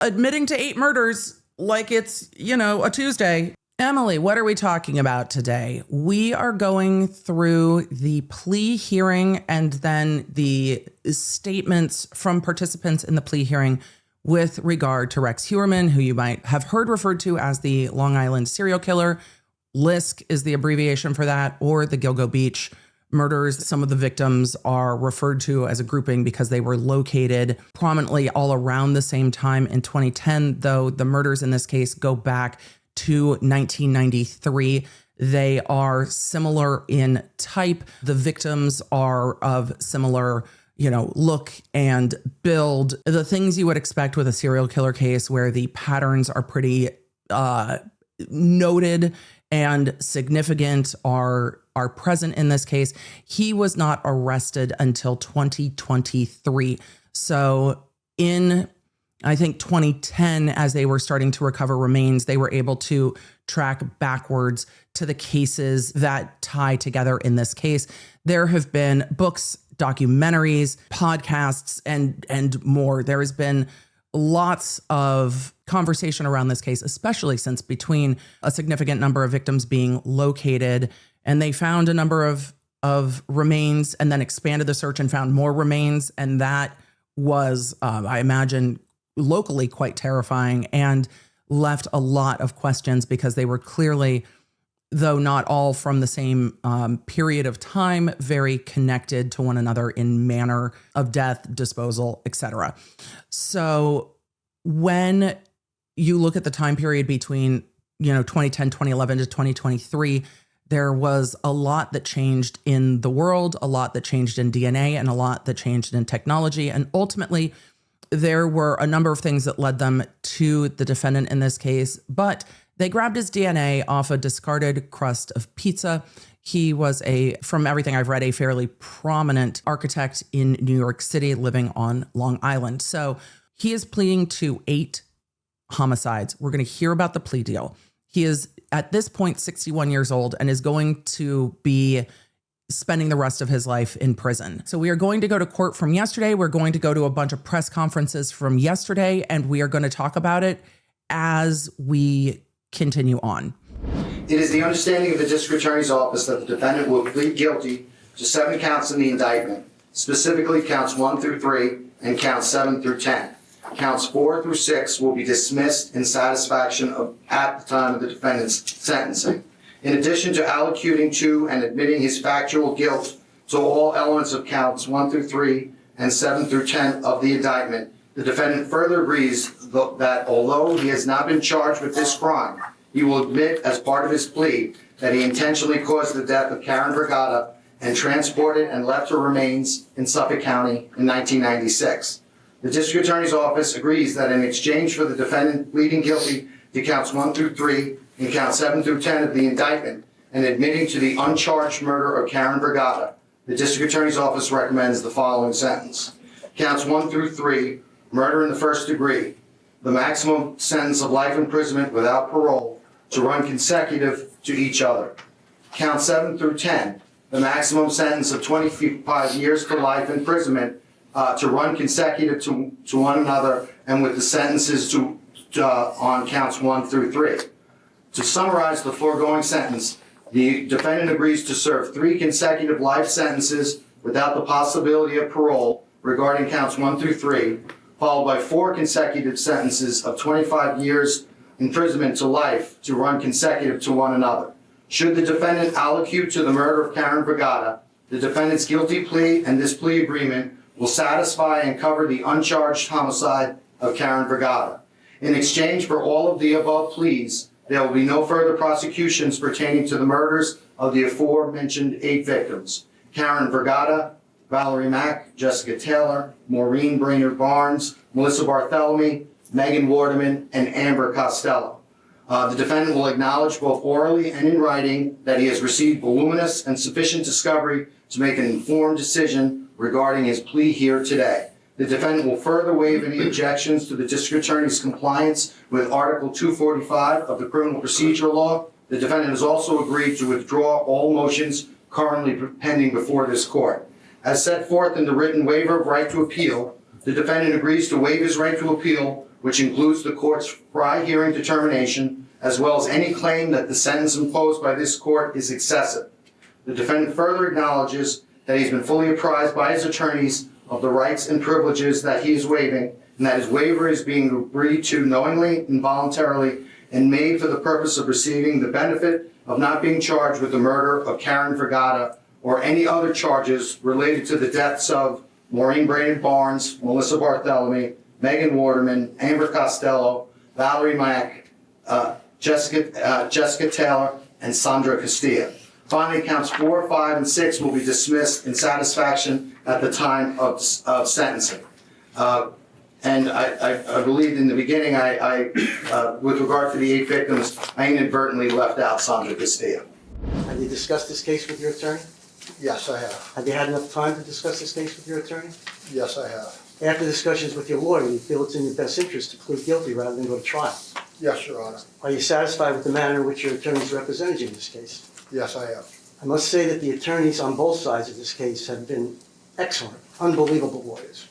admitting to 8 murders like it's, a Tuesday. Emily, what are we talking about today? We are going through the plea hearing and then the statements from participants in the plea hearing with regard to Rex Heuermann, who you might have heard referred to as the Long Island serial killer. LISK is the abbreviation for that, or the Gilgo Beach murders. Some of the victims are referred to as a grouping because they were located prominently all around the same time in 2010, though the murders in this case go back to 1993. They are similar in type. The victims are of similar, look and build. The things you would expect with a serial killer case where the patterns are pretty noted and significant are present in this case. He was not arrested until 2023. So in, I think, 2010, as they were starting to recover remains, they were able to track backwards to the cases that tie together in this case. There have been books, documentaries, podcasts, and more. There has been lots of conversation around this case, especially since between a significant number of victims being located, and they found a number of remains and then expanded the search and found more remains. And that was, I imagine, locally quite terrifying and left a lot of questions because they were clearly, though not all from the same period of time, very connected to one another in manner of death, disposal, etc. So when you look at the time period between 2010, 2011 to 2023, there was a lot that changed in the world, a lot that changed in DNA, and a lot that changed in technology. And ultimately, there were a number of things that led them to the defendant in this case, but they grabbed his DNA off a discarded crust of pizza. He was from everything I've read, a fairly prominent architect in New York City living on Long Island. So he is pleading to 8 homicides. We're going to hear about the plea deal. He is at this point 61 years old and is going to be spending the rest of his life in prison. So we are going to go to court from yesterday. We're going to go to a bunch of press conferences from yesterday, and we are going to talk about it as we continue on. It is the understanding of the District Attorney's Office that the defendant will plead guilty to 7 counts in the indictment, specifically counts 1 through 3 and counts 7 through 10. Counts 4 through 6 will be dismissed in satisfaction at the time of the defendant's sentencing. In addition to allocuting to and admitting his factual guilt to all elements of counts 1 through 3 and 7 through 10 of the indictment, the defendant further agrees that although he has not been charged with this crime, he will admit as part of his plea that he intentionally caused the death of Karen Brigada and transported and left her remains in Suffolk County in 1996. The District Attorney's Office agrees that in exchange for the defendant pleading guilty to counts 1 through 3 and counts 7 through 10 of the indictment and admitting to the uncharged murder of Karen Brigada, the District Attorney's Office recommends the following sentence. Counts 1 through 3, murder in the first degree, the maximum sentence of life imprisonment without parole to run consecutive to each other. Counts 7 through 10, the maximum sentence of 25 years to life imprisonment to run consecutive to one another, and with the sentences on counts 1 through 3. To summarize the foregoing sentence, the defendant agrees to serve 3 consecutive life sentences without the possibility of parole regarding counts 1 through 3, followed by 4 consecutive sentences of 25 years imprisonment to life to run consecutive to one another. Should the defendant allocute to the murder of Karen Brigada, the defendant's guilty plea and this plea agreement will satisfy and cover the uncharged homicide of Karen Brigada. In exchange for all of the above pleas, there will be no further prosecutions pertaining to the murders of the aforementioned 8 victims: Karen Brigada, Valerie Mack, Jessica Taylor, Maureen Brainerd Barnes, Melissa Bartholomew, Megan Waterman, and Amber Costello. The defendant will acknowledge both orally and in writing that he has received voluminous and sufficient discovery to make an informed decision regarding his plea here today. The defendant will further waive any objections to the District Attorney's compliance with Article 245 of the Criminal Procedure Law. The defendant has also agreed to withdraw all motions currently pending before this court. As set forth in the written waiver of right to appeal, the defendant agrees to waive his right to appeal which includes the court's prior hearing determination, as well as any claim that the sentence imposed by this court is excessive. The defendant further acknowledges that he's been fully apprised by his attorneys of the rights and privileges that he is waiving, and that his waiver is being agreed to knowingly and voluntarily and made for the purpose of receiving the benefit of not being charged with the murder of Karen Vergata or any other charges related to the deaths of Maureen Braden Barnes, Melissa Barthelemy, Megan Waterman, Amber Costello, Valerie Mack, Jessica Taylor, and Sandra Castilla. Finally, counts 4, 5, and 6 will be dismissed in satisfaction at the time of sentencing. And I believe in the beginning, with regard to the 8 victims, I inadvertently left out Sandra Castilla. Have you discussed this case with your attorney? Yes, I have. Have you had enough time to discuss this case with your attorney? Yes, I have. After discussions with your lawyer, you feel it's in your best interest to plead guilty rather than go to trial. Yes, Your Honor. Are you satisfied with the manner in which your attorneys represented you in this case? Yes, I am. I must say that the attorneys on both sides of this case have been excellent, unbelievable lawyers.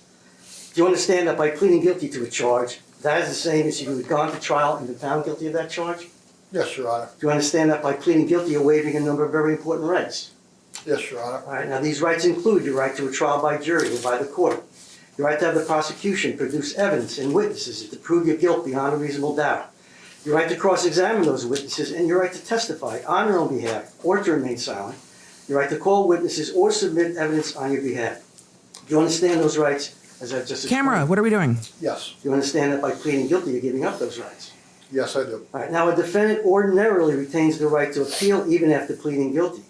Do you understand that by pleading guilty to a charge, that is the same as if you had gone to trial and been found guilty of that charge? Yes, Your Honor. Do you understand that by pleading guilty, you're waiving a number of very important rights? Yes, Your Honor. All right, now these rights include your right to a trial by jury or by the court, your right to have the prosecution produce evidence and witnesses to prove your guilt beyond a reasonable doubt, your right to cross-examine those witnesses, and your right to testify on your own behalf or to remain silent, your right to call witnesses or submit evidence on your behalf. Do you understand those rights as I've just explained? Camera, what are we doing? Yes. Do you understand that by pleading guilty, you're giving up those rights? Yes, I do. All right, now a defendant ordinarily retains the right to appeal even after pleading guilty.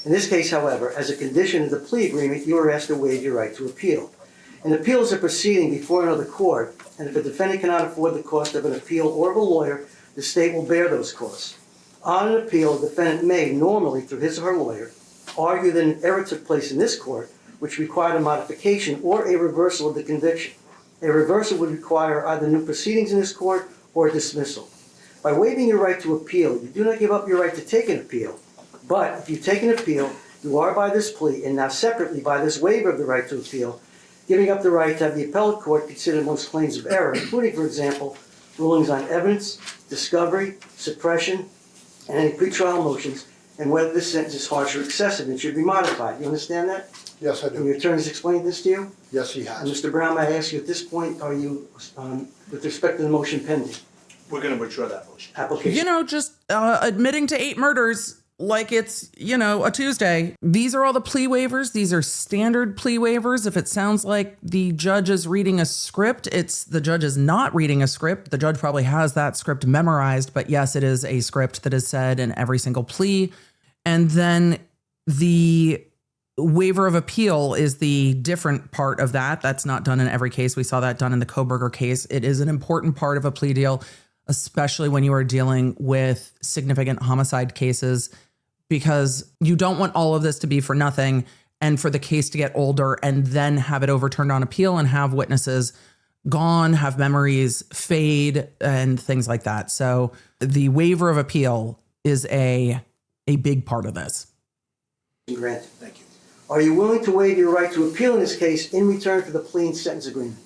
In this case, however, as a condition of the plea agreement, you are asked to waive your right to appeal. An appeal is a proceeding before another court, and if a defendant cannot afford the cost of an appeal or of a lawyer, the state will bear those costs. On an appeal, the defendant may, normally through his or her lawyer, argue that an error took place in this court, which required a modification or a reversal of the conviction. A reversal would require either new proceedings in this court or a dismissal. By waiving your right to appeal, you do not give up your right to take an appeal. But if you take an appeal, you are by this plea, and now separately by this waiver of the right to appeal, giving up the right to have the appellate court consider most claims of error, including, for example, rulings on evidence, discovery, suppression, and any pretrial motions, and whether this sentence is harsh or excessive and should be modified. You understand that? Yes, I And do. your attorney's explained this to you? Yes, he And has. Mr. Brown, may I ask you at this point, are you, with respect to the motion pending, We're going to withdraw that motion. application? You know, just admitting to 8 murders like it's, a Tuesday. These are all the plea waivers. These are standard plea waivers. If it sounds like the judge is reading a script, the judge is not reading a script. The judge probably has that script memorized, but yes, it is a script that is said in every single plea. And then the waiver of appeal is the different part of that. That's not done in every case. We saw that done in the Koberger case. It is an important part of a plea deal, especially when you are dealing with significant homicide cases, because you don't want all of this to be for nothing and for the case to get older and then have it overturned on appeal and have witnesses gone, have memories fade and things like that. So the waiver of appeal is a big part of this. Granted. Thank you. Are you willing to waive your right to appeal in this case in return for the plea and sentence agreement?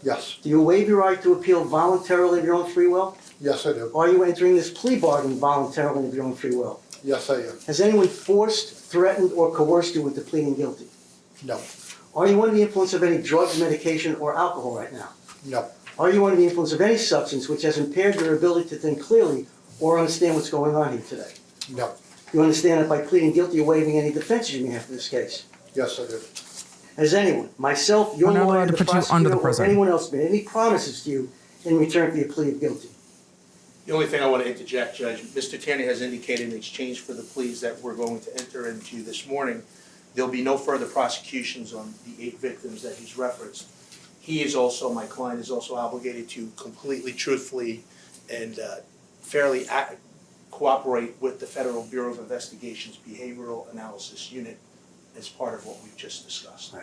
Yes. Do you waive your right to appeal voluntarily of your own free will? Yes, I do. Are you entering this plea bargain voluntarily of your own free will? Yes, I am. Has anyone forced, threatened, or coerced you into pleading guilty? No. Are you under the influence of any drugs, medication, or alcohol right now? No. Are you under the influence of any substance which has impaired your ability to think clearly or understand what's going on here today? No. You understand that by pleading guilty, you're waiving any defenses you may have for this case? Yes, I do. Has anyone, myself, your We're not lawyer, allowed to the put you under the prosecutor, or prison. anyone else made any promises to you in return for your plea of guilty? The only thing I want to interject, Judge, Mr. Tierney has indicated in exchange for the pleas that we're going to enter into this morning, there'll be no further prosecutions on the 8 victims that he's referenced. He is also, my client is also obligated to completely, truthfully, and fairly cooperate with the Federal Bureau of Investigation's Behavioral Analysis Unit as part of what we've just discussed.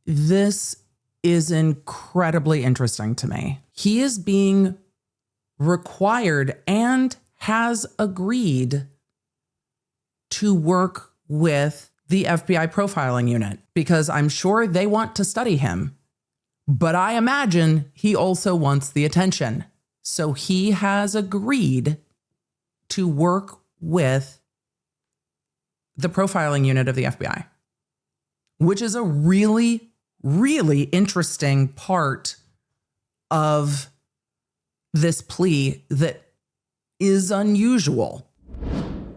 This is incredibly interesting to me. He is being required and has agreed to work with the FBI profiling unit because I'm sure they want to study him. But I imagine he also wants the attention. So he has agreed to work with the profiling unit of the FBI, which is a really, really interesting part of this plea that is unusual.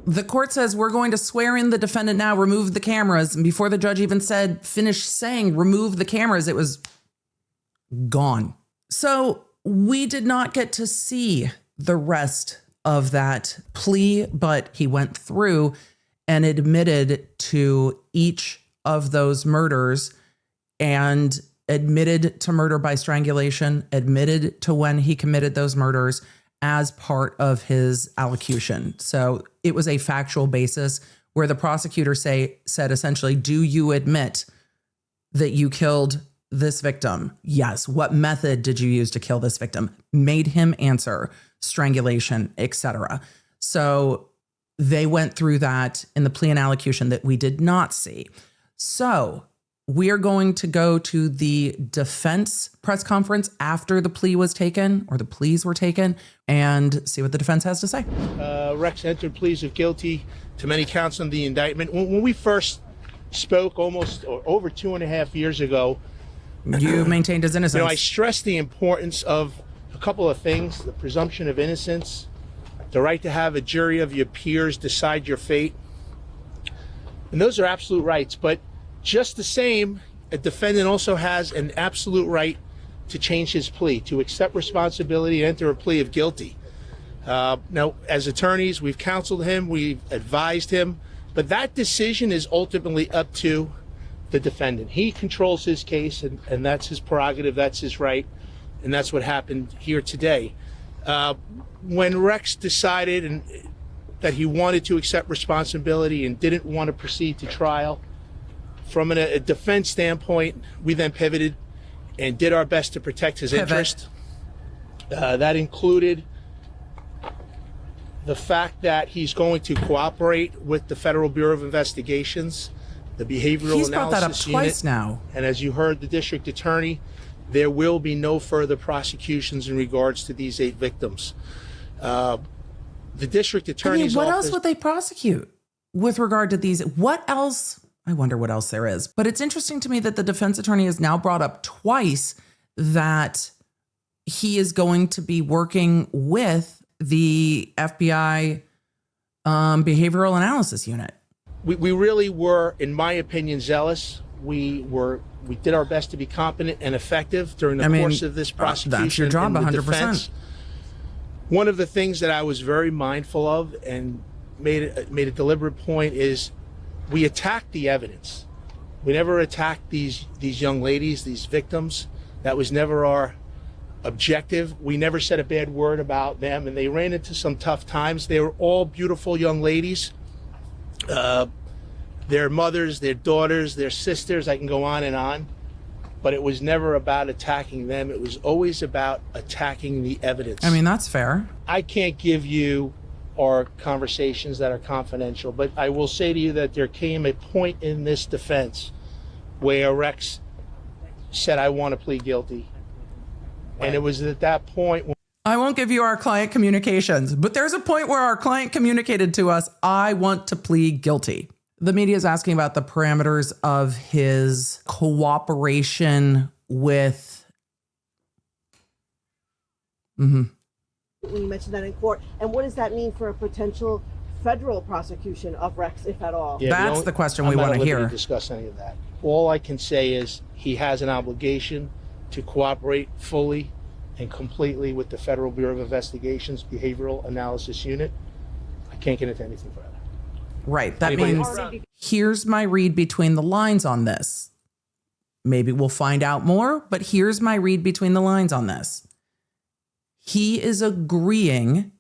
The court says, we're going to swear in the defendant now, remove the cameras. And before the judge even said, finish saying, remove the cameras, it was gone. So we did not get to see the rest of that plea, but he went through and admitted to each of those murders and admitted to murder by strangulation, admitted to when he committed those murders as part of his allocution. So it was a factual basis where the prosecutor said essentially, do you admit that you killed this victim? Yes. What method did you use to kill this victim? Made him answer strangulation, etc. So they went through that in the plea and allocution that we did not see. So we are going to go to the defense press conference after the plea was taken, or the pleas were taken, and see what the defense has to say. Rex entered pleas of guilty to many counts on the indictment. When we first spoke almost or over 2.5 years ago, you maintained his innocence. I stressed the importance of a couple of things: the presumption of innocence, the right to have a jury of your peers decide your fate. And those are absolute rights, but just the same, a defendant also has an absolute right to change his plea, to accept responsibility and enter a plea of guilty. Now, as attorneys, we've counseled him, we've advised him, but that decision is ultimately up to the defendant. He controls his case, and that's his prerogative, that's his right, and that's what happened here today. When Rex decided that he wanted to accept responsibility and didn't want to proceed to trial, from a defense standpoint, we then pivoted and did our best to protect his interest. That included the fact that he's going to cooperate with the Federal Bureau of Investigations, the behavioral He's brought that up analysis twice unit. now. And as you heard the district attorney, there will be no further prosecutions in regards to these 8 victims. The district attorney's what office. else would they prosecute with regard to these? What else? I wonder what else there is. But it's interesting to me that the defense attorney has now brought up twice that he is going to be working with the FBI behavioral analysis unit. We really were, in my opinion, zealous. We did our best to be competent and effective during the course of this prosecution. That's your job, and the 100%. defense. One of the things that I was very mindful of and made a deliberate point is we attacked the evidence. We never attacked these young ladies, these victims. That was never our objective. We never said a bad word about them, and they ran into some tough times. They were all beautiful young ladies. Their mothers, their daughters, their sisters, I can go on. But it was never about attacking them. It was always about attacking the evidence. I mean, that's fair. I can't give you our conversations that are confidential, but I will say to you that there came a point in this defense where Rex said, I want to plead guilty. And it was at that point when I won't give you our client communications, but there's a point where our client communicated to us, I want to plead guilty. The media is asking about the parameters of his cooperation with. When you mentioned that in court, and what does that mean for a potential federal prosecution of Rex, if at all? Yeah, That's the question we want to hear. I'm not at liberty to discuss any of that. All I can say is he has an obligation to cooperate fully and completely with the Federal Bureau of Investigations Behavioral Analysis Unit. I can't get into anything further. Right. That Anybody- means here's my read between the lines on this. Maybe we'll find out more, but here's my read between the lines on this. He is agreeing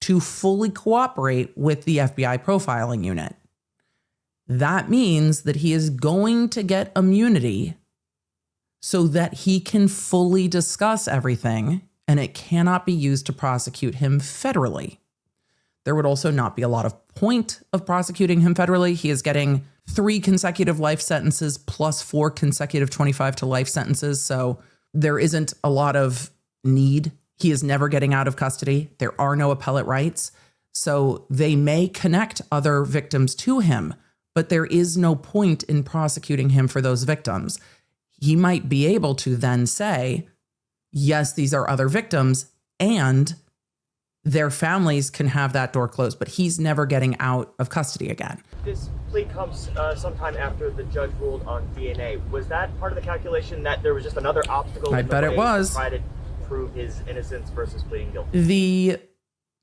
to fully cooperate with the FBI profiling unit. That means that he is going to get immunity so that he can fully discuss everything, and it cannot be used to prosecute him federally. There would also not be a lot of point of prosecuting him federally. He is getting 3 consecutive life sentences plus 4 consecutive 25 to life sentences. So there isn't a lot of need. He is never getting out of custody. There are no appellate rights. So they may connect other victims to him, but there is no point in prosecuting him for those victims. He might be able to then say, yes, these are other victims, and their families can have that door closed, but he's never getting out of custody again. This plea comes sometime after the judge ruled on DNA. Was that part of the calculation that there was just another obstacle? I in the bet it way was. to try to prove his innocence versus pleading guilty? The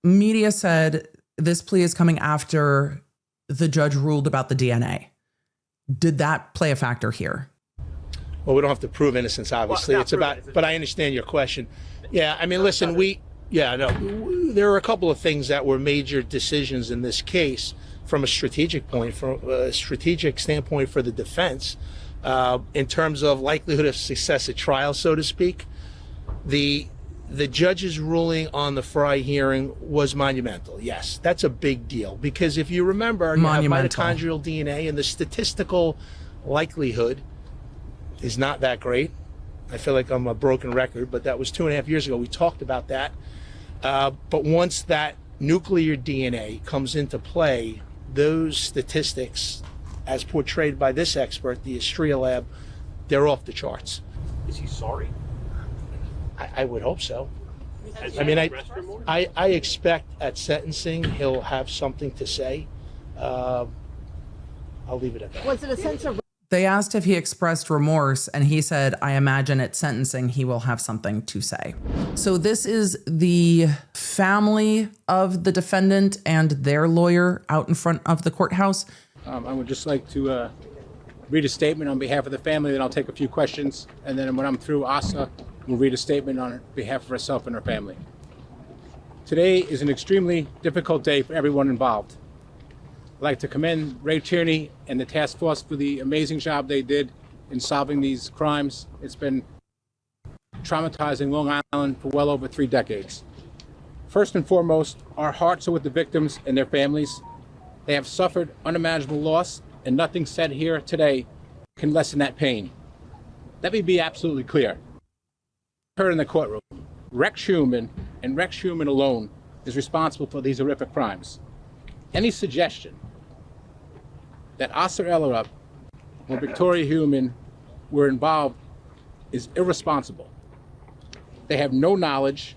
media said this plea is coming after the judge ruled about the DNA. Did that play a factor here? Well, we don't have to prove innocence, obviously. Well, It's about, innocence. but I understand your question. Yeah, I mean, listen, there are a couple of things that were major decisions in this case from a strategic standpoint for the defense, in terms of likelihood of success at trial, so to speak. The judge's ruling on the Fry hearing was monumental. Yes, that's a big deal, because if you remember, you have mitochondrial DNA, and the statistical likelihood is not that great. I feel like I'm a broken record, but that was 2.5 years ago. We talked about that. But once that nuclear DNA comes into play, those statistics, as portrayed by this expert, the Estrella lab, they're off the charts. Is he sorry? I would hope so. I mean, I expect at sentencing he'll have something to say. I'll leave it at that. Was it a sense of They asked if he expressed remorse, and he said, I imagine at sentencing he will have something to say. So this is the family of the defendant and their lawyer out in front of the courthouse. I would just like to read a statement on behalf of the family, then I'll take a few questions, and then when I'm through, Asa will read a statement on behalf of herself and her family. Today is an extremely difficult day for everyone involved. I'd like to commend Ray Tierney and the task force for the amazing job they did in solving these crimes. It's been traumatizing Long Island for well over 3 decades. First and foremost, our hearts are with the victims and their families. They have suffered unimaginable loss, and nothing said here today can lessen that pain. Let me be absolutely clear. Heard in the courtroom, Rex Heuermann, and Rex Heuermann alone, is responsible for these horrific crimes. Any suggestion that Asa Ellerup or Victoria Heuermann were involved is irresponsible. They have no knowledge,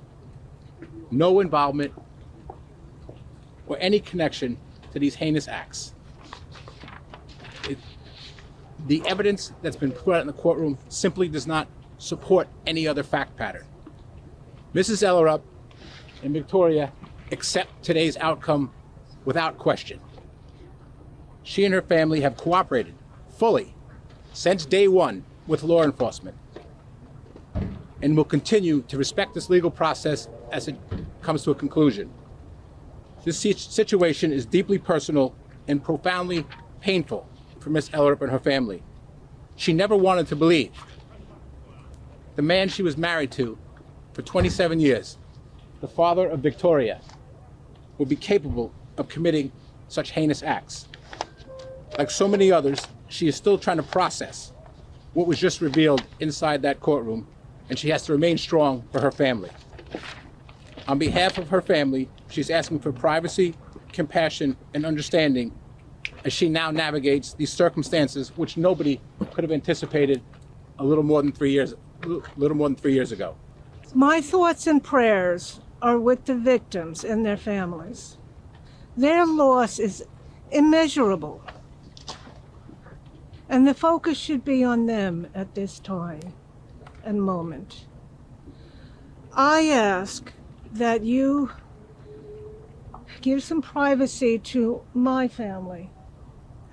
no involvement, or any connection to these heinous acts. The evidence that's been put out in the courtroom simply does not support any other fact pattern. Mrs. Ellerup and Victoria accept today's outcome without question. She and her family have cooperated fully since day one with law enforcement and will continue to respect this legal process as it comes to a conclusion. This situation is deeply personal and profoundly painful for Ms. Ellerup and her family. She never wanted to believe the man she was married to for 27 years, the father of Victoria, would be capable of committing such heinous acts. Like so many others, she is still trying to process what was just revealed inside that courtroom, and she has to remain strong for her family. On behalf of her family, she's asking for privacy, compassion, and understanding as she now navigates these circumstances which nobody could have anticipated a little more than 3 years ago. My thoughts and prayers are with the victims and their families. Their loss is immeasurable, and the focus should be on them at this time and moment. I ask that you give some privacy to my family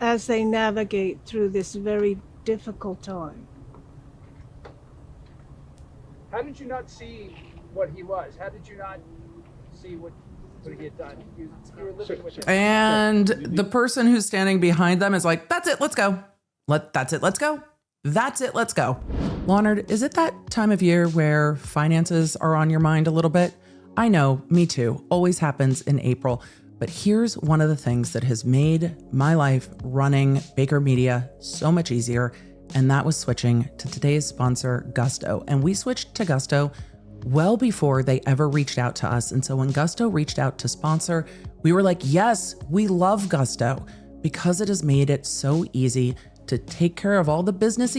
as they navigate through this very difficult time. How did you not see what he was? How did you not see what he had done? You were living with him. And the person who's standing behind them is like, that's it, let's go. That's it, let's go. That's it, let's go. Leonard, is it that time of year where finances are on your mind a little bit? I know, me too. Always happens in April. But here's one of the things that has made my life running Baker Media so much easier, and that was switching to today's sponsor, Gusto. And we switched to Gusto well before they ever reached out to us. And so when Gusto reached out to sponsor, we were like, yes, we love Gusto because it has made it so easy to take care of all the business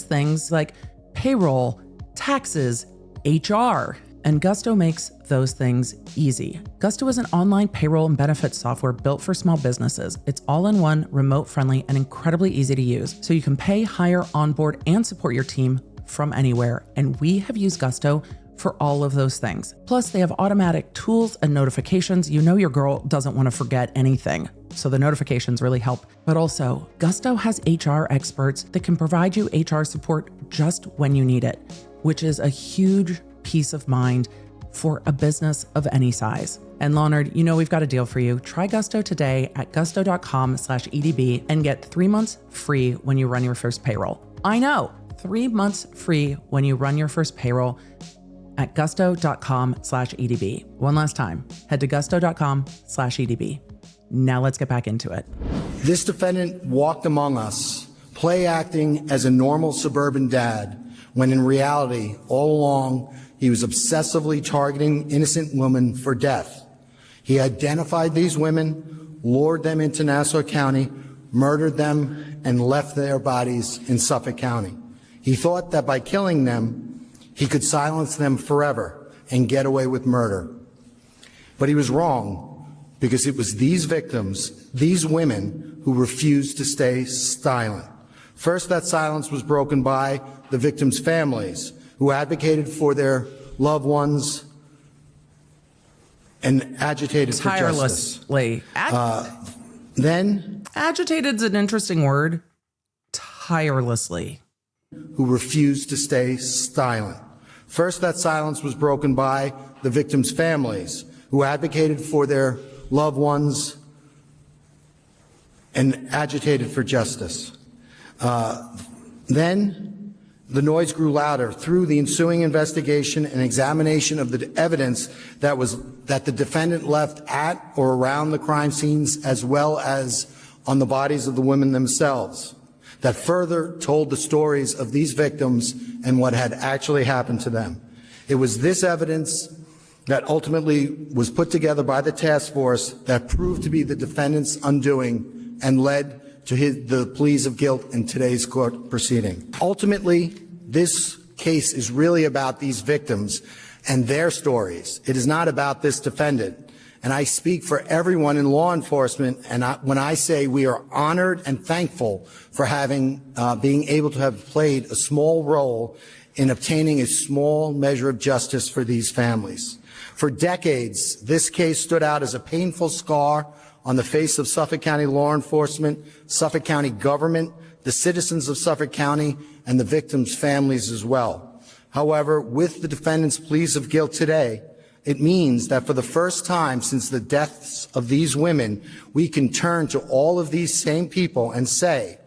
things like payroll, taxes, HR. And Gusto makes those things easy. Gusto is an online payroll and benefits software built for small businesses. It's all-in-one, remote-friendly, and incredibly easy to use. So you can pay, hire, onboard, and support your team from anywhere. And we have used Gusto for all of those things. Plus, they have automatic tools and notifications. You know your girl doesn't want to forget anything, so the notifications really help. But also, Gusto has HR experts that can provide you HR support just when you need it, which is a huge peace of mind for a business of any size. And Leonard, you know we've got a deal for you. Try Gusto today at gusto.com/EDB and get 3 months free when you run your first payroll. I know, 3 months free when you run your first payroll at gusto.com/EDB. One last time, head to gusto.com/EDB. Now let's get back into it. This defendant walked among us, play acting as a normal suburban dad, when in reality, all along, he was obsessively targeting innocent women for death. He identified these women, lured them into Nassau County, murdered them, and left their bodies in Suffolk County. He thought that by killing them, he could silence them forever and get away with murder. But he was wrong, because it was these victims, these women, who refused to stay silent. First, that silence was broken by the victims' families, who advocated for their loved ones and agitated for justice. Tirelessly. Then, Agitated's an interesting word. Tirelessly. who refused to stay silent. First, that silence was broken by the victims' families, who advocated for their loved ones and agitated for justice. Then, the noise grew louder through the ensuing investigation and examination of the evidence that the defendant left at or around the crime scenes, as well as on the bodies of the women themselves, that further told the stories of these victims and what had actually happened to them. It was this evidence that ultimately was put together by the task force that proved to be the defendant's undoing and led to the pleas of guilt in today's court proceeding. Ultimately, this case is really about these victims and their stories. It is not about this defendant. And I speak for everyone in law enforcement, and when I say we are honored and thankful for being able to have played a small role in obtaining a small measure of justice for these families. For decades, this case stood out as a painful scar on the face of Suffolk County law enforcement, Suffolk County government, the citizens of Suffolk County, and the victims' families as well. However, with the defendant's pleas of guilt today, it means that for the first time since the deaths of these women, we can turn to all of these same people and say,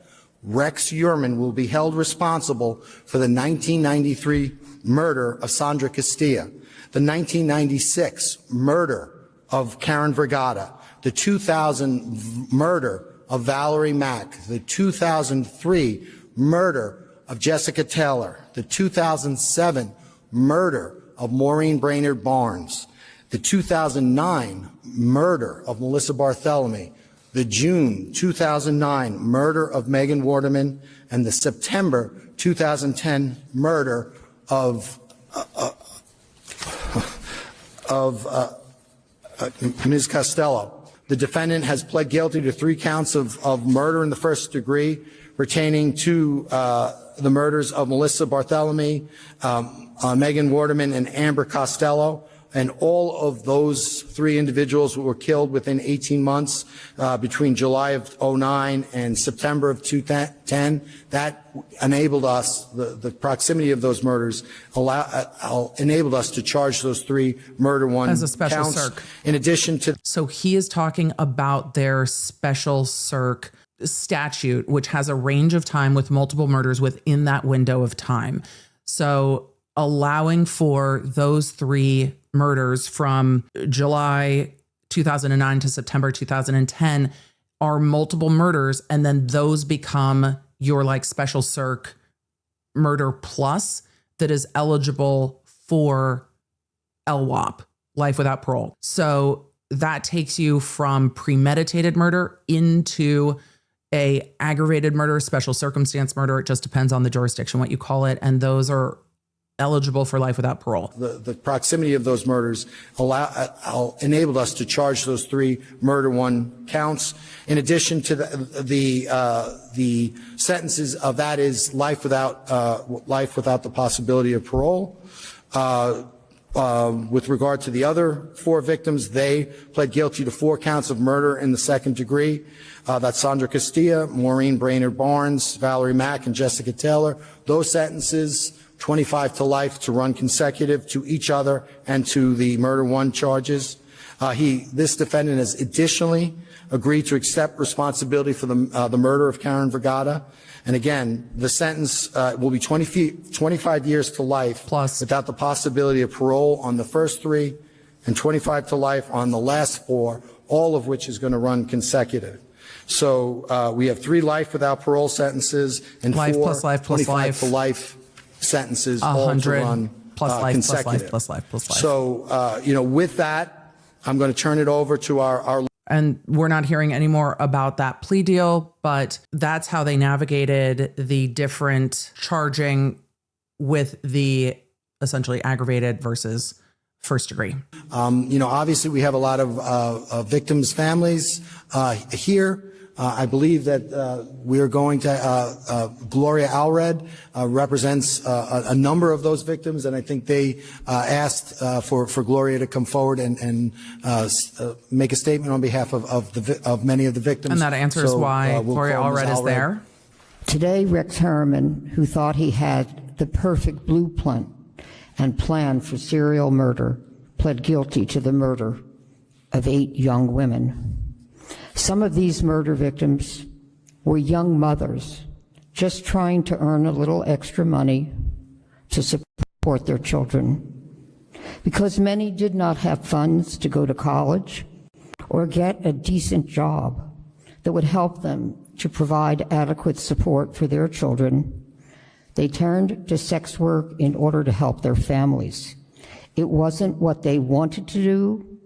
Rex Heuermann will be held responsible for the 1993 murder of Sandra Castilla, the 1996 murder of Karen Vergata, the 2000 murder of Valerie Mack, the 2003 murder of Jessica Taylor, the 2007 murder of Maureen Brainerd Barnes, the 2009 murder of Melissa Bartholomew, the June 2009 murder of Megan Waterman, and the September 2010 murder of Ms. Costello. The defendant has pled guilty to 3 counts of murder in the first degree pertaining to the murders of Melissa Bartholomew, Megan Waterman, and Amber Costello. And all of those 3 individuals were killed within 18 months between July of 2009 and September of 2010. That enabled us, the proximity of those murders enabled us to charge those 3 murder one as a special counts. circ. In addition to, so he is talking about their special circ statute, which has a range of time with multiple murders within that window of time. So allowing for those 3 murders from July 2009 to September 2010 are multiple murders, and then those become your like special circ murder plus that is eligible for LWOP, life without parole. So that takes you from premeditated murder into a aggravated murder, special circumstance murder. It just depends on the jurisdiction, what you call it. And those are eligible for life without parole. The proximity of those murders enabled us to charge those 3 murder one counts. In addition to the sentences of that is life without the possibility of parole. With regard to the other 4 victims, they pled guilty to 4 counts of murder in the 2nd degree. That's Sandra Castilla, Maureen Brainerd Barnes, Valerie Mack, and Jessica Taylor. Those sentences, 25 to life to run consecutive to each other and to the murder one charges. This defendant has additionally agreed to accept responsibility for the murder of Karen Vergata. And again, the sentence will be 25 years to life plus without the possibility of parole on the first 3 and 25 to life on the last 4, all of which is going to run consecutive. So we have 3 life without parole sentences and life 4 plus life plus 25 life. to life sentences, 100 all to run plus life consecutive. plus life plus life. So, with that, I'm going to turn it over to our and we're not hearing any more about that plea deal, but that's how they navigated the different charging with the essentially aggravated versus first degree. Obviously we have a lot of victims' families here. I believe that we are going to, Gloria Allred represents a number of those victims, and I think they asked for Gloria to come forward and make a statement on behalf of many of the victims. And that answers why Gloria Allred is there. Today, Rex Heuermann, who thought he had the perfect blueprint and plan for serial murder, pled guilty to the murder of 8 young women. Some of these murder victims were young mothers just trying to earn a little extra money to support their children. Because many did not have funds to go to college or get a decent job that would help them to provide adequate support for their children, they turned to sex work in order to help their families. It wasn't what they wanted to do,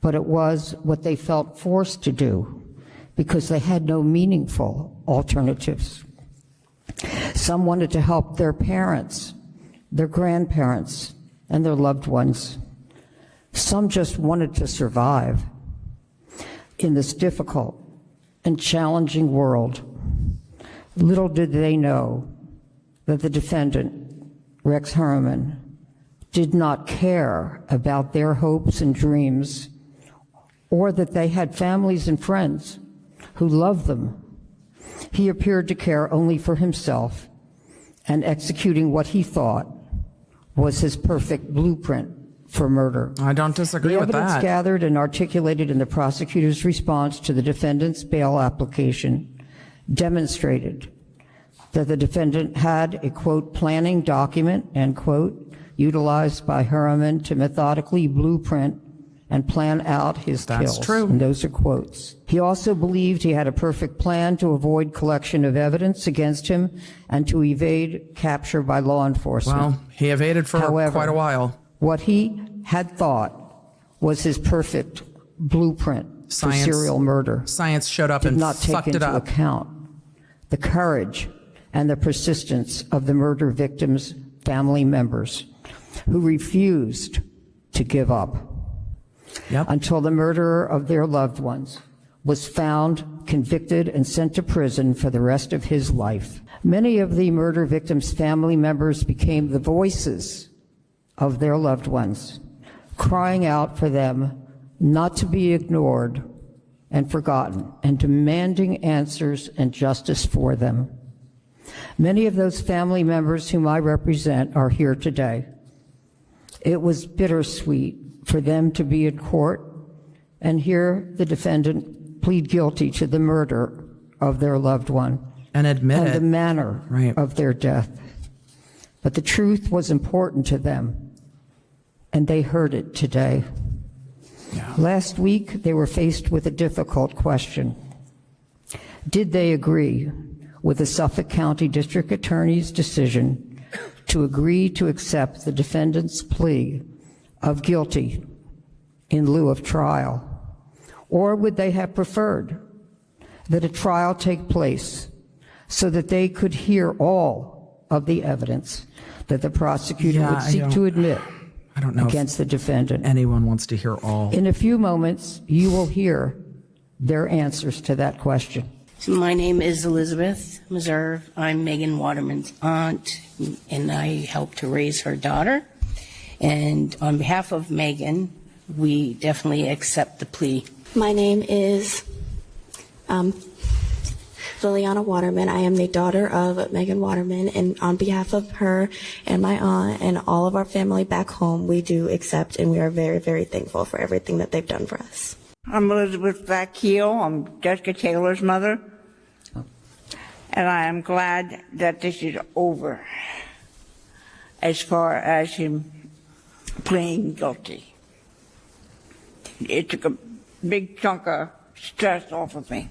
but it was what they felt forced to do because they had no meaningful alternatives. Some wanted to help their parents, their grandparents, and their loved ones. Some just wanted to survive in this difficult and challenging world. Little did they know that the defendant, Rex Heuermann, did not care about their hopes and dreams, or that they had families and friends who loved them. He appeared to care only for himself and executing what he thought was his perfect blueprint for murder. I don't disagree with that. The evidence gathered and articulated in the prosecutor's response to the defendant's bail application demonstrated that the defendant had a, quote, planning document, end quote, utilized by Heuermann to methodically blueprint and plan out his kills. That's true. And those are quotes. He also believed he had a perfect plan to avoid collection of evidence against him and to evade capture by law enforcement. Well, he evaded for quite a while. What he had thought was his perfect blueprint for serial murder. Science showed up did and not take fucked it into up. account the courage and the persistence of the murder victims' family members who refused to give up until the murderer of their loved ones was found, convicted, and sent to prison for the rest of his life. Many of the murder victims' family members became the voices of their loved ones, crying out for them not to be ignored and forgotten, and demanding answers and justice for them. Many of those family members whom I represent are here today. It was bittersweet for them to be in court and hear the defendant plead guilty to the murder of their loved one and admit and the manner of their death. But the truth was important to them, and they heard it today. Last week, they were faced with a difficult question. Did they agree with the Suffolk County District Attorney's decision to agree to accept the defendant's plea of guilty in lieu of trial? Or would they have preferred that a trial take place so that they could hear all of the evidence that the prosecutor would seek to admit against the defendant? Anyone wants to hear all. In a few moments, you will hear their answers to that question. My name is Elizabeth Meserve. I'm Megan Waterman's aunt, and I helped to raise her daughter. And on behalf of Megan, we definitely accept the plea. My name is Liliana Waterman. I am the daughter of Megan Waterman, and on behalf of her and my aunt and all of our family back home, we do accept, and we are very, very thankful for everything that they've done for us. I'm Elizabeth Vacchio. I'm Jessica Taylor's mother. And I am glad that this is over as far as him pleading guilty. It took a big chunk of stress off of me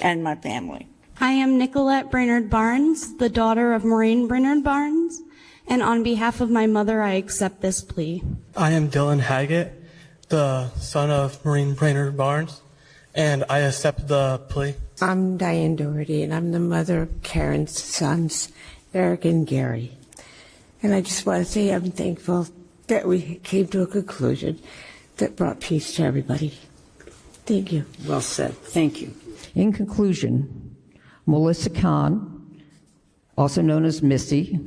and my family. I am Nicolette Brainerd Barnes, the daughter of Maureen Brainerd Barnes, and on behalf of my mother, I accept this plea. I am Dylan Haggett, the son of Maureen Brainerd Barnes, and I accept the plea. I'm Diane Doherty, and I'm the mother of Karen's sons, Eric and Gary. And I just want to say I'm thankful that we came to a conclusion that brought peace to everybody. Thank you. Well said. Thank you. In conclusion, Melissa Kahn, also known as Missy,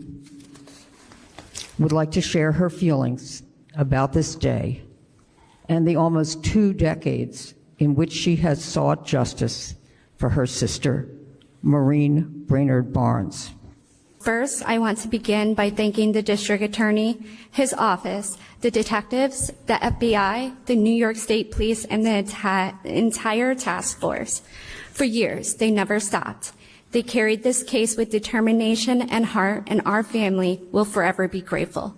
would like to share her feelings about this day and the almost 2 decades in which she has sought justice for her sister, Maureen Brainerd Barnes. First, I want to begin by thanking the district attorney, his office, the detectives, the FBI, the New York State Police, and the entire task force. For years, they never stopped. They carried this case with determination and heart, and our family will forever be grateful.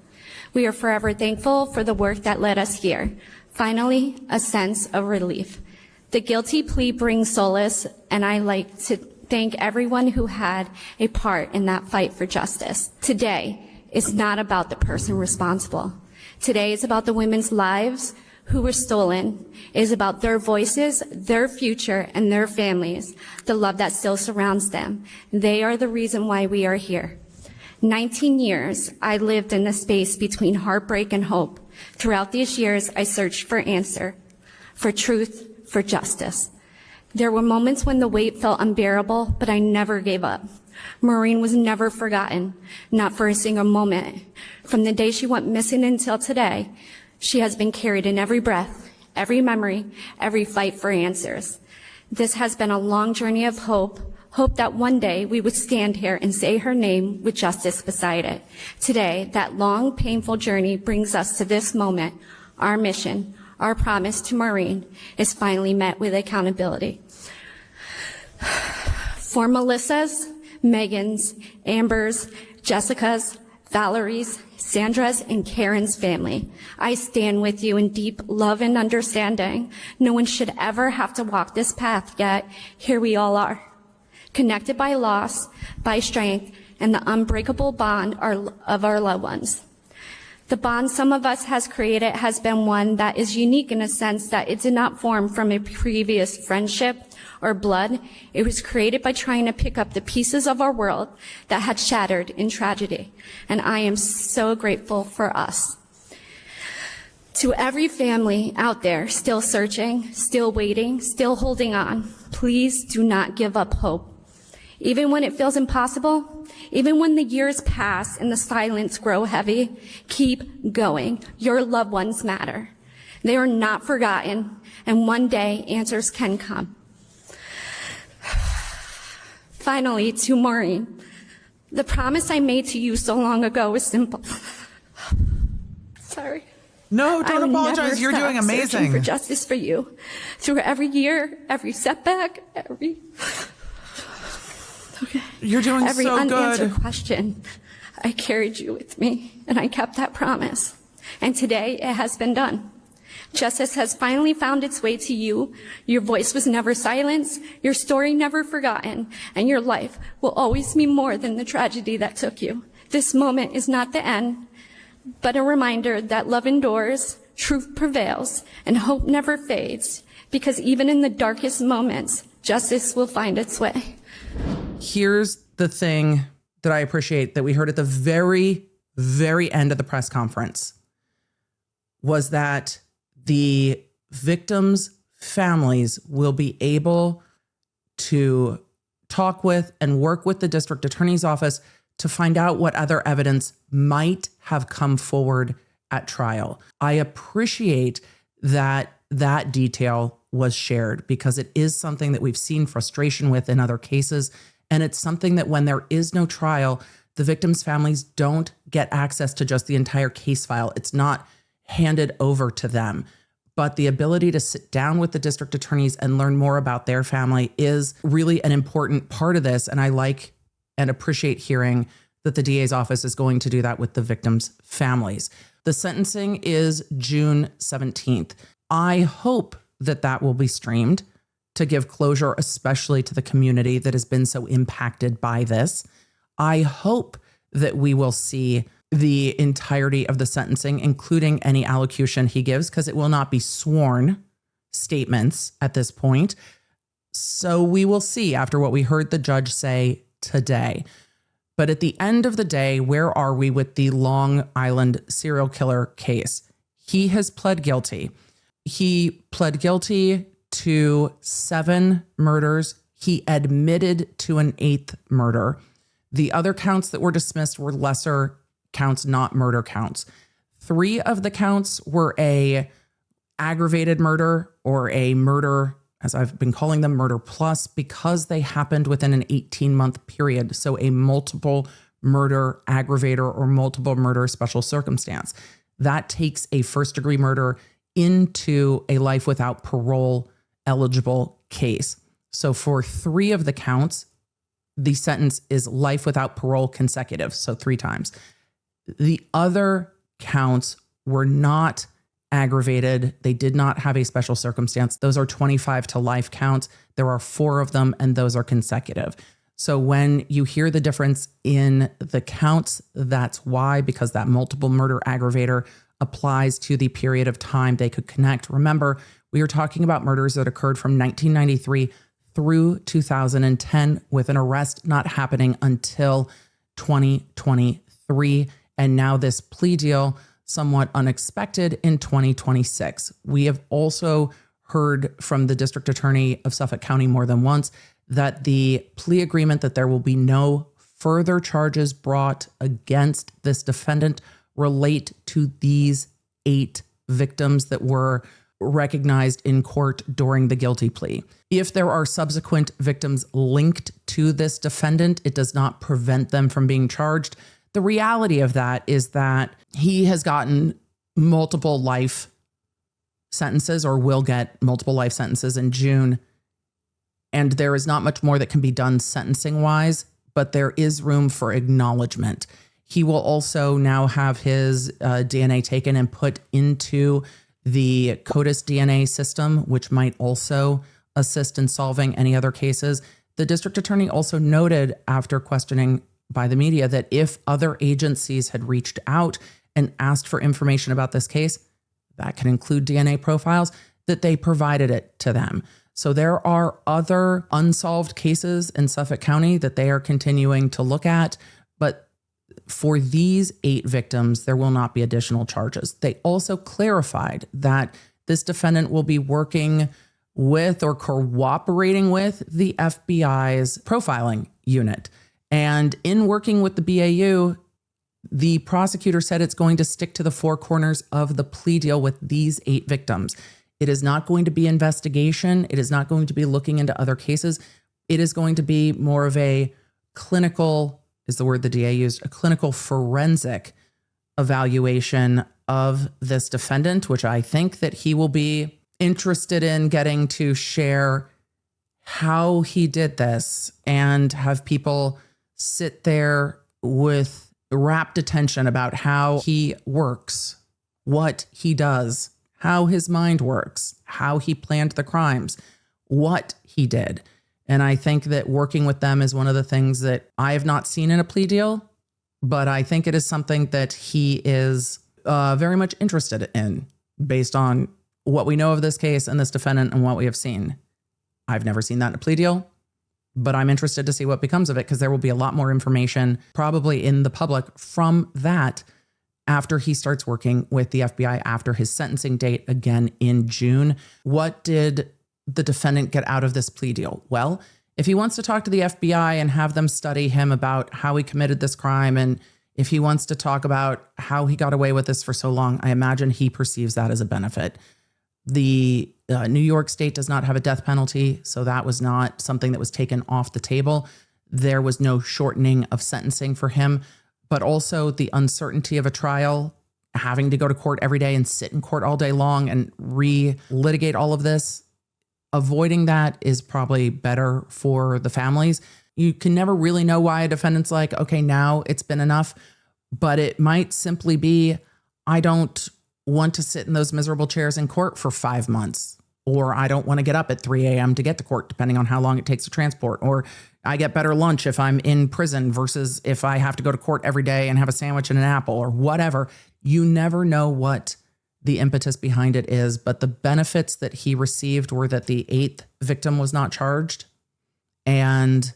We are forever thankful for the work that led us here. Finally, a sense of relief. The guilty plea brings solace, and I like to thank everyone who had a part in that fight for justice. Today is not about the person responsible. Today is about the women's lives who were stolen. It is about their voices, their future, and their families, the love that still surrounds them. They are the reason why we are here. 19 years, I lived in the space between heartbreak and hope. Throughout these years, I searched for answer, for truth, for justice. There were moments when the weight felt unbearable, but I never gave up. Maureen was never forgotten, not for a single moment. From the day she went missing until today, she has been carried in every breath, every memory, every fight for answers. This has been a long journey of hope that one day we would stand here and say her name with justice beside it. Today, that long, painful journey brings us to this moment. Our mission, our promise to Maureen, is finally met with accountability. For Melissa's, Megan's, Amber's, Jessica's, Valerie's, Sandra's, and Karen's family, I stand with you in deep love and understanding. No one should ever have to walk this path, yet here we all are, connected by loss, by strength, and the unbreakable bond of our loved ones. The bond some of us has created has been one that is unique in a sense that it did not form from a previous friendship or blood. It was created by trying to pick up the pieces of our world that had shattered in tragedy. And I am so grateful for us. To every family out there still searching, still waiting, still holding on, please do not give up hope. Even when it feels impossible, even when the years pass and the silence grow heavy, keep going. Your loved ones matter. They are not forgotten, and one day answers can come. Finally, to Maureen, the promise I made to you so long ago was simple. Sorry. No, don't apologize. You're doing amazing. Searching for justice for you. Through every year, every setback, every You're doing every so unanswered good. question, I carried you with me, and I kept that promise. And today, it has been done. Justice has finally found its way to you. Your voice was never silenced, your story never forgotten, and your life will always be more than the tragedy that took you. This moment is not the end, but a reminder that love endures, truth prevails, and hope never fades, because even in the darkest moments, justice will find its way. Here's the thing that I appreciate that we heard at the very, very end of the press conference was that the victims' families will be able to talk with and work with the district attorney's office to find out what other evidence might have come forward at trial. I appreciate that that detail was shared because it is something that we've seen frustration with in other cases. And it's something that when there is no trial, the victims' families don't get access to just the entire case file. It's not handed over to them. But the ability to sit down with the district attorneys and learn more about their family is really an important part of this. And I like and appreciate hearing that the DA's office is going to do that with the victims' families. The sentencing is June 17th. I hope that that will be streamed to give closure, especially to the community that has been so impacted by this. I hope that we will see the entirety of the sentencing, including any allocution he gives, because it will not be sworn statements at this point. So we will see after what we heard the judge say today. But at the end of the day, where are we with the Long Island serial killer case? He has pled guilty. He pled guilty to 7 murders. He admitted to an 8th murder. The other counts that were dismissed were lesser counts, not murder counts. 3 of the counts were a aggravated murder or a murder, as I've been calling them, murder plus, because they happened within an 18-month period. So a multiple murder aggravator or multiple murder special circumstance. That takes a first-degree murder into a life without parole eligible case. So for 3 of the counts, the sentence is life without parole consecutive, so 3 times. The other counts were not aggravated. They did not have a special circumstance. Those are 25 to life counts. There are 4 of them, and those are consecutive. So when you hear the difference in the counts, that's why, because that multiple murder aggravator applies to the period of time they could connect. Remember, we are talking about murders that occurred from 1993 through 2010, with an arrest not happening until 2023. And now this plea deal, somewhat unexpected, in 2026. We have also heard from the district attorney of Suffolk County more than once that the plea agreement that there will be no further charges brought against this defendant relate to these 8 victims that were recognized in court during the guilty plea. If there are subsequent victims linked to this defendant, it does not prevent them from being charged. The reality of that is that he has gotten multiple life sentences, or will get multiple life sentences in June. And there is not much more that can be done sentencing wise, but there is room for acknowledgement. He will also now have his DNA taken and put into the CODIS DNA system, which might also assist in solving any other cases. The district attorney also noted after questioning by the media that if other agencies had reached out and asked for information about this case, that can include DNA profiles, that they provided it to them. So there are other unsolved cases in Suffolk County that they are continuing to look at, but for these 8 victims, there will not be additional charges. They also clarified that this defendant will be working with or cooperating with the FBI's profiling unit. And in working with the BAU, the prosecutor said it's going to stick to the 4 corners of the plea deal with these 8 victims. It is not going to be investigation. It is not going to be looking into other cases. It is going to be more of a clinical, is the word the DA used, a clinical forensic evaluation of this defendant, which I think that he will be interested in getting to share how he did this and have people sit there with rapt attention about how he works, what he does, how his mind works, how he planned the crimes, what he did. And I think that working with them is one of the things that I have not seen in a plea deal, but I think it is something that he is very much interested in based on what we know of this case and this defendant and what we have seen. I've never seen that in a plea deal, but I'm interested to see what becomes of it because there will be a lot more information probably in the public from that after he starts working with the FBI after his sentencing date again in June. What did the defendant get out of this plea deal? Well, if he wants to talk to the FBI and have them study him about how he committed this crime, and if he wants to talk about how he got away with this for so long, I imagine he perceives that as a benefit. The New York State does not have a death penalty, so that was not something that was taken off the table. There was no shortening of sentencing for him, but also the uncertainty of a trial, having to go to court every day and sit in court all day long and re-litigate all of this. Avoiding that is probably better for the families. You can never really know why a defendant's like, okay, now it's been enough, but it might simply be, I don't want to sit in those miserable chairs in court for 5 months, or I don't want to get up at 3 a.m. to get to court, depending on how long it takes to transport, or I get better lunch if I'm in prison versus if I have to go to court every day and have a sandwich and an apple or whatever. You never know what the impetus behind it is, but the benefits that he received were that the 8th victim was not charged, and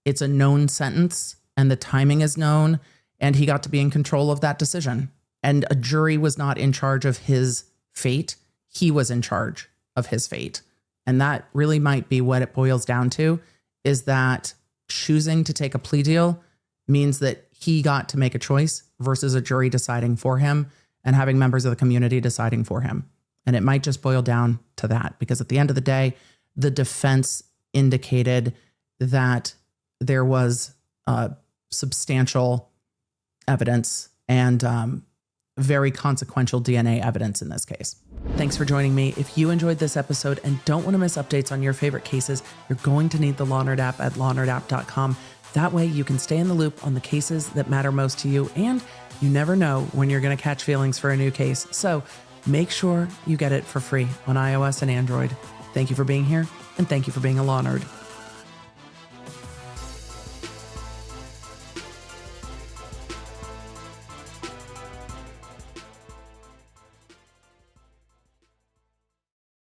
it's a known sentence, and the timing is known, and he got to be in control of that decision. And a jury was not in charge of his fate. He was in charge of his fate. And that really might be what it boils down to, is that choosing to take a plea deal means that he got to make a choice versus a jury deciding for him and having members of the community deciding for him. And it might just boil down to that, because at the end of the day, the defense indicated that there was substantial evidence and very consequential DNA evidence in this case. Thanks for joining me. If you enjoyed this episode and don't want to miss updates on your favorite cases, you're going to need the Law Nerd app at lawnerd.app.com. That way you can stay in the loop on the cases that matter most to you, and you never know when you're going to catch feelings for a new case. So make sure you get it for free on iOS and Android. Thank you for being here, and thank you for being a Law Nerd.